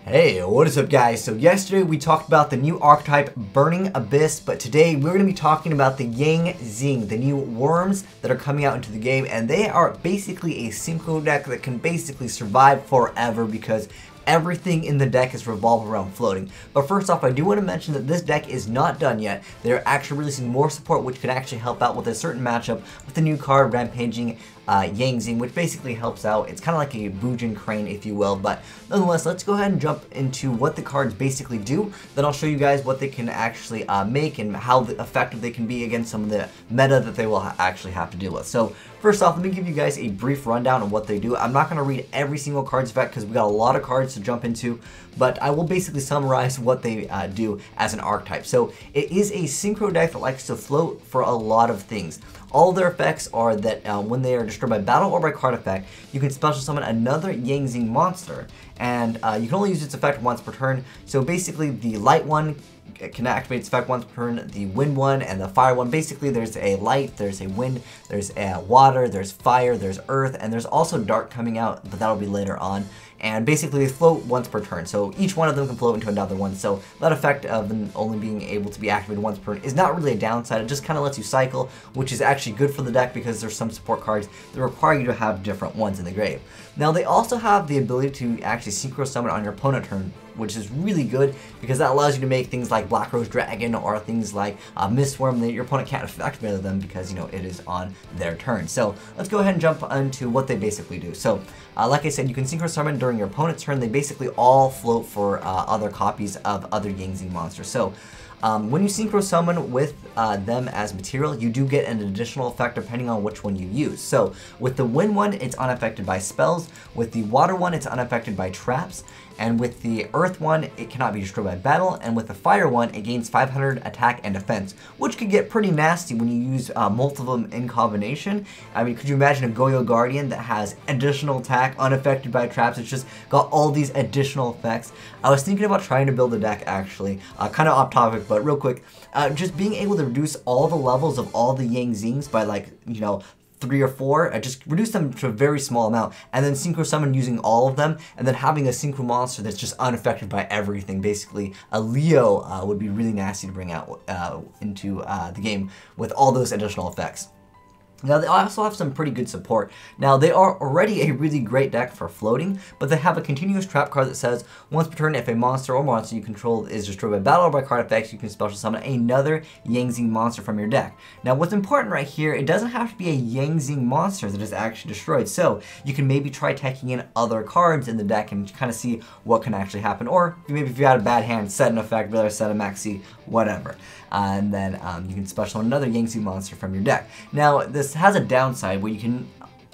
Hey, what is up guys? So yesterday we talked about the new archetype Burning Abyss, but today we're going to be talking about the Yang Zing, the new worms that are coming out into the game, and they are basically a synchro deck that can basically survive forever because everything in the deck is revolved around floating. But first off, I do want to mention that this deck is not done yet. They're actually releasing more support which could actually help out with a certain matchup with the new card Rampaging Yang Zing, which basically helps out. It's kind of like a Bujin Crane, if you will, but nonetheless, let's go ahead and jump into what the cards basically do. Then I'll show you guys what they can actually make and how effective they can be against some of the meta that they will actually have to deal with. So first off, let me give you guys a brief rundown of what they do. I'm not going to read every single card's effect because we got a lot of cards to jump into, but I will basically summarize what they do as an archetype. So it is a synchro deck that likes to float for a lot of things. All their effects are that when they are destroyed by battle or by card effect, you can special summon another Yang Zing monster, and you can only use its effect once per turn. So basically the light one can activate its effect once per turn, the wind one and the fire one. Basically there's a light, there's a wind, there's a water, there's fire, there's earth, and there's also dark coming out, but that'll be later on. And basically they float once per turn, so each one of them can float into another one. So that effect of them only being able to be activated once per turn is not really a downside. It just kind of lets you cycle, which is actually good for the deck because there's some support cards that require you to have different ones in the grave. Now they also have the ability to actually synchro summon on your opponent turn, which is really good because that allows you to make things like Black Rose Dragon or things like Mistworm that your opponent can't activate them because, you know, it is on their turn. So let's go ahead and jump into what they basically do. So like I said, you can synchro summon during your opponent's turn. They basically all float for other copies of other Yang Zing monsters. So when you synchro summon with them as material, you do get an additional effect depending on which one you use. So with the wind one, it's unaffected by spells. With the water one, it's unaffected by traps. And with the earth one, it cannot be destroyed by battle. And with the fire one, it gains 500 attack and defense, which could get pretty nasty when you use multiple of them in combination. I mean, could you imagine a Goyo Guardian that has additional attack, unaffected by traps? It's just got all these additional effects. I was thinking about trying to build a deck actually, kind of off topic, but real quick, just being able to reduce all the levels of all the Yang Zings by, like, you know, 3 or 4, just reduce them to a very small amount, and then synchro summon using all of them, and then having a synchro monster that's just unaffected by everything. Basically, a Leo would be really nasty to bring out into the game with all those additional effects. Now they also have some pretty good support. Now they are already a really great deck for floating, but they have a continuous trap card that says once per turn if a monster or monster you control is destroyed by battle or by card effects, you can special summon another Yang Zing monster from your deck. Now what's important right here, it doesn't have to be a Yang Zing monster that is actually destroyed, so you can maybe try taking in other cards in the deck and kind of see what can actually happen, or maybe if you had a bad hand, set an effect, rather set a maxi, whatever. And then you can special summon another Yang Zing monster from your deck. Now this has a downside where you can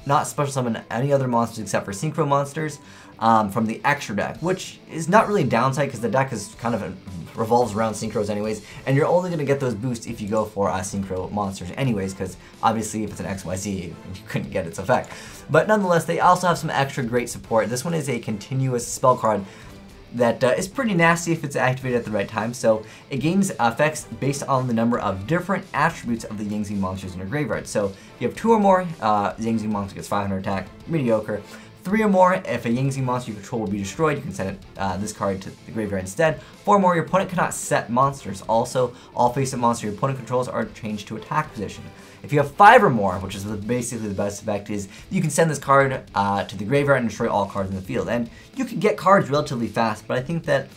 not special summon any other monsters except for synchro monsters from the extra deck, which is not really a downside because the deck is kind of revolves around synchros anyways, and you're only going to get those boosts if you go for synchro monsters anyways, because obviously if it's an XYZ you couldn't get its effect. But nonetheless, they also have some extra great support. This one is a continuous spell card that is pretty nasty if it's activated at the right time. So it gains effects based on the number of different attributes of the Yang Zing monsters in your graveyard. So if you have 2 or more, Yang Zing monster gets 500 attack, mediocre. 3 or more, if a Yang Zing monster you control will be destroyed, you can send this card to the graveyard instead. 4 or more, your opponent cannot set monsters. Also, all face-up monsters your opponent controls are changed to attack position. If you have 5 or more, which is basically the best effect, is you can send this card to the graveyard and destroy all cards in the field. And you can get cards relatively fast, but I think that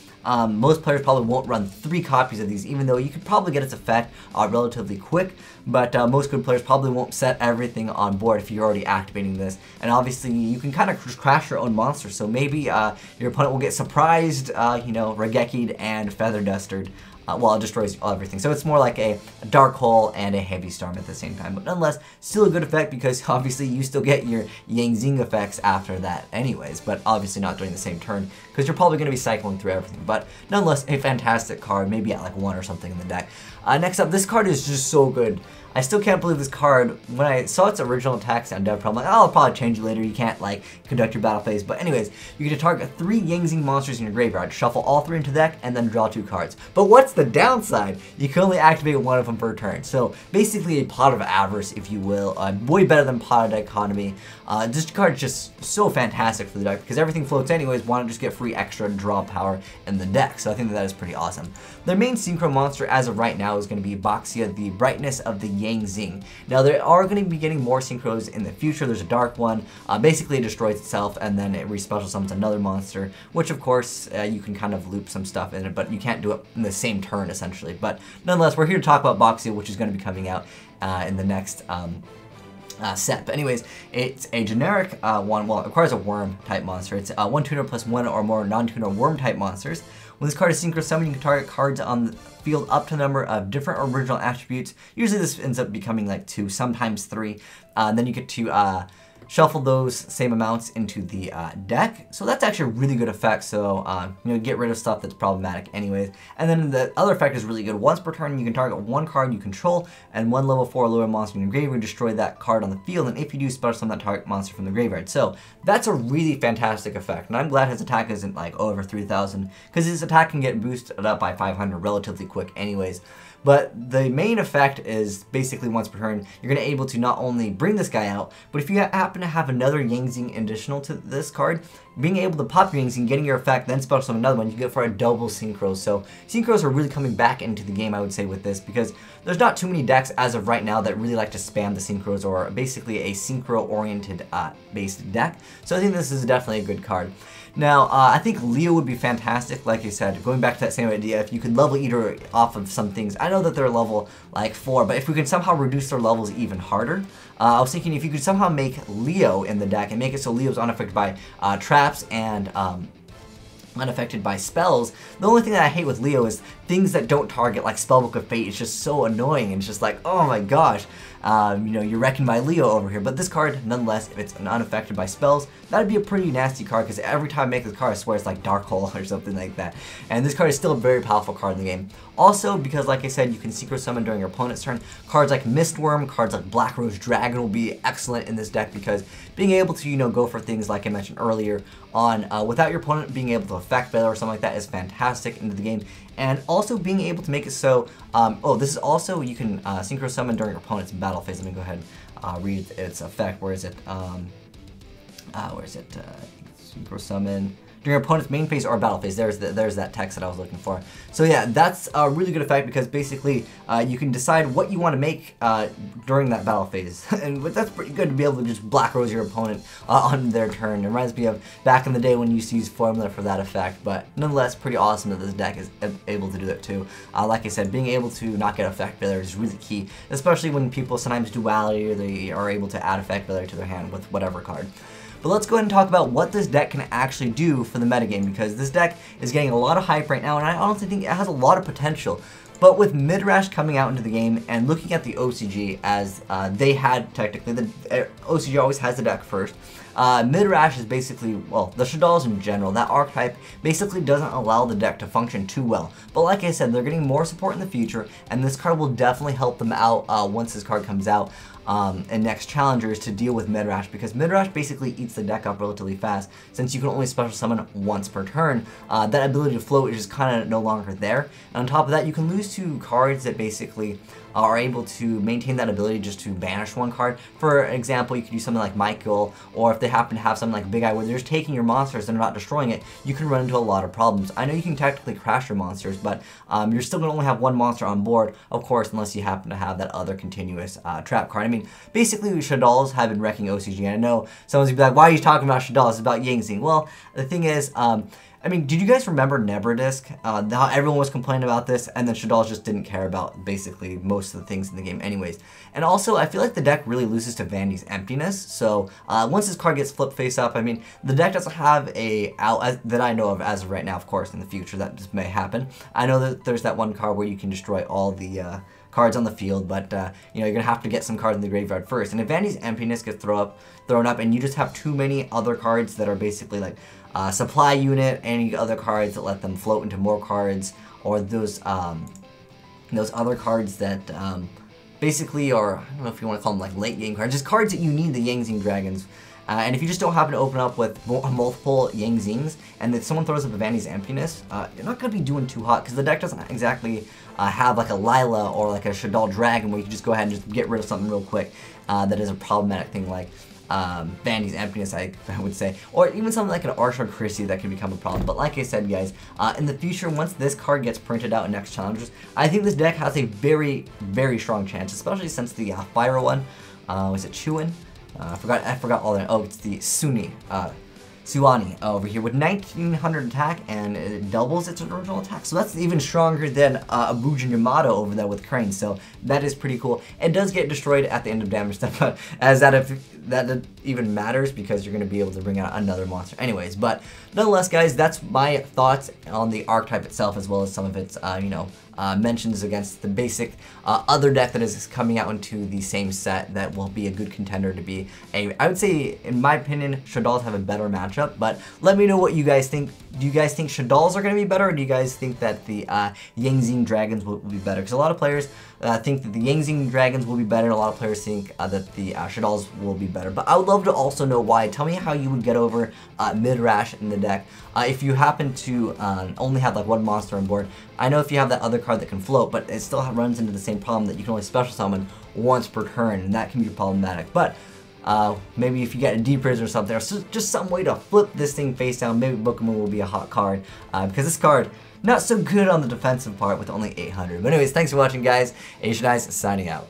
most players probably won't run 3 copies of these, even though you could probably get its effect relatively quick, but most good players probably won't set everything on board if you're already activating this. And obviously you can kind of just crash your own monster, so maybe your opponent will get surprised, you know, Regeki'd and Feather Dustered while it destroys everything. So it's more like a Dark Hole and a Heavy Storm at the same time, but nonetheless, still a good effect because obviously you still get your Yang Zing effects after that anyways, but obviously not during the same turn because you're probably going to be cycling through everything. But nonetheless, a fantastic card, maybe at like 1 or something in the deck. Next up, this card is just so good. I still can't believe this card. When I saw its original text on DevPro, I'm like, oh, I'll probably change it later. You can't like conduct your battle phase. But anyways, you get to target 3 Yang Zing monsters in your graveyard, shuffle all 3 into the deck, and then draw 2 cards. But what's the downside? You can only activate 1 of them per turn. So basically a Pot of Avarice, if you will. Way better than Pot of Dichotomy. This card is just so fantastic for the deck because everything floats anyways. Why not just get free extra draw power in the deck? So I think that is pretty awesome. Their main synchro monster as of right now is going to be Boxia, the brightness of the Yang Zing. Now they are going to be getting more synchros in the future. There's a dark one. Basically it destroys itself and then it re-special summons another monster, which of course you can kind of loop some stuff in it, but you can't do it in the same turn essentially. But nonetheless, we're here to talk about Boxia, which is going to be coming out in the next set. But anyways, it's a generic one. Well, it requires a worm type monster. It's 1 tuner plus 1 or more non-tuner worm type monsters. When this card is synchro summoned, you can target cards on the field up to a number of different original attributes. Usually this ends up becoming like 2, sometimes 3. Then you get to shuffle those same amounts into the deck. So that's actually a really good effect. So, you know, get rid of stuff that's problematic anyways. And then the other effect is really good. Once per turn, you can target 1 card you control and 1 level 4 lower monster in your graveyard, destroy that card on the field. And if you do, special summon that target monster from the graveyard. So that's a really fantastic effect. And I'm glad his attack isn't like over 3,000 because his attack can get boosted up by 500 relatively quick anyways. But the main effect is basically once per turn, you're going to be able to not only bring this guy out, but if you happen to have another Yang Zing additional to this card, being able to pop your Yang Zing, getting your effect, then special summon another one, you get for a double synchro. So synchros are really coming back into the game, I would say, with this, because there's not too many decks as of right now that really like to spam the synchros or basically a synchro-oriented based deck. So I think this is definitely a good card. Now, I think Leo would be fantastic, like I said, going back to that same idea, if you could level Eater off of some things. I know that they're level, like, 4, but if we could somehow reduce their levels even harder, I was thinking if you could somehow make Leo in the deck and make it so Leo's unaffected by traps and unaffected by spells. The only thing that I hate with Leo is things that don't target, like Spellbook of Fate. It's just so annoying, and it's just like, oh my gosh, you know, you're wrecking my Leo over here. But this card, nonetheless, if it's unaffected by spells, that'd be a pretty nasty card, because every time I make this card, I swear it's like Dark Hole or something like that. And this card is still a very powerful card in the game. Also, because like I said, you can synchro summon during your opponent's turn, cards like Mistworm, cards like Black Rose Dragon will be excellent in this deck, because being able to, you know, go for things like I mentioned earlier on, without your opponent being able to affect Veil or something like that is fantastic into the game. And also being able to make it so, this is also, you can synchro summon during your opponent's battle phase. Let me go ahead and read its effect. Where is it? Synchro summon during your opponent's main phase or battle phase. There's that text that I was looking for. So yeah, that's a really good effect, because basically you can decide what you want to make during that battle phase. And that's pretty good to be able to just Black Rose your opponent on their turn. It reminds me of back in the day when you used to use formula for that effect, but nonetheless pretty awesome that this deck is able to do that too. Like I said, being able to not get effect failure is really key, especially when people sometimes duality, or they are able to add effect failure to their hand with whatever card. But let's go ahead and talk about what this deck can actually do for the metagame, because this deck is getting a lot of hype right now, and I honestly think it has a lot of potential. But with Midrash coming out into the game and looking at the OCG as they had technically, the OCG always has the deck first. Midrash is basically, well, the Shaddolls in general, that archetype basically doesn't allow the deck to function too well. But like I said, they're getting more support in the future, and this card will definitely help them out once this card comes out. And next challengers to deal with Midrash, because Midrash basically eats the deck up relatively fast, since you can only special summon once per turn. That ability to float is just kind of no longer there. And on top of that, you can lose 2 cards that basically are able to maintain that ability just to banish 1 card. For example, you could do something like Michael, or if they happen to have something like Big Eye where they're just taking your monsters and they're not destroying it, you can run into a lot of problems. I know you can technically crash your monsters, but you're still going to only have 1 monster on board, of course, unless you happen to have that other continuous trap card. I mean, basically, Shaddolls have been wrecking OCG, and I know someone's going to be like, why are you talking about Shaddolls? It's about Yang Zing. Well, the thing is, I mean, did you guys remember Nebradisk? How everyone was complaining about this, and then Shaddolls just didn't care about basically most of the things in the game anyways. And also, I feel like the deck really loses to Vandy's Emptiness, so once this card gets flipped face up, I mean, the deck doesn't have a out that I know of as of right now. Of course, in the future that just may happen. I know that there's that one card where you can destroy all the cards on the field, but you know, you're gonna have to get some cards in the graveyard first. And if Vandy's Emptiness gets thrown up, and you just have too many other cards that are basically like supply unit, any other cards that let them float into more cards, or those other cards that basically, or I don't know if you want to call them like late game cards, just cards that you need the Yang Zing Dragons. And if you just don't happen to open up with multiple Yang Zings, and if someone throws up a Vandy's Emptiness, you're not going to be doing too hot, because the deck doesn't exactly have like a Lila or like a Shaddoll Dragon where you can just go ahead and just get rid of something real quick that is a problematic thing like Vandy's Emptiness, I would say, or even something like an Archer Chrissy that can become a problem. But like I said, guys, in the future, once this card gets printed out in next challengers, I think this deck has a very, very strong chance, especially since the Fire one, was it Chuin? I forgot all that. Oh, it's the Suani over here with 1900 attack, and it doubles its original attack. So that's even stronger than Abuja Yamato over there with Crane. So that is pretty cool. It does get destroyed at the end of damage step, but as that even matters, because you're going to be able to bring out another monster anyways. But nonetheless, guys, that's my thoughts on the Archtype itself, as well as some of its, mentions against the basic other deck that is coming out into the same set that will be a good contender to be I would say, in my opinion, Shaddolls have a better matchup, but let me know what you guys think. Do you guys think Shaddolls are going to be better, or do you guys think that the Yang Zing Dragons will be better? Because a lot of players think that the Yang Zing Dragons will be better, and a lot of players think that the Shaddolls will be better. But I would love to also know why. Tell me how you would get over Mid-Rash in the deck. If you happen to only have like one monster on board, I know if you have that other card that can float, but it still runs into the same problem that you can only special summon once per turn, and that can be problematic. But maybe if you get a D-Priz or something, or just some way to flip this thing face down, maybe Bookman will be a hot card, because this card, not so good on the defensive part with only 800. But anyways, thanks for watching, guys. Azneyeswhitedragon signing out.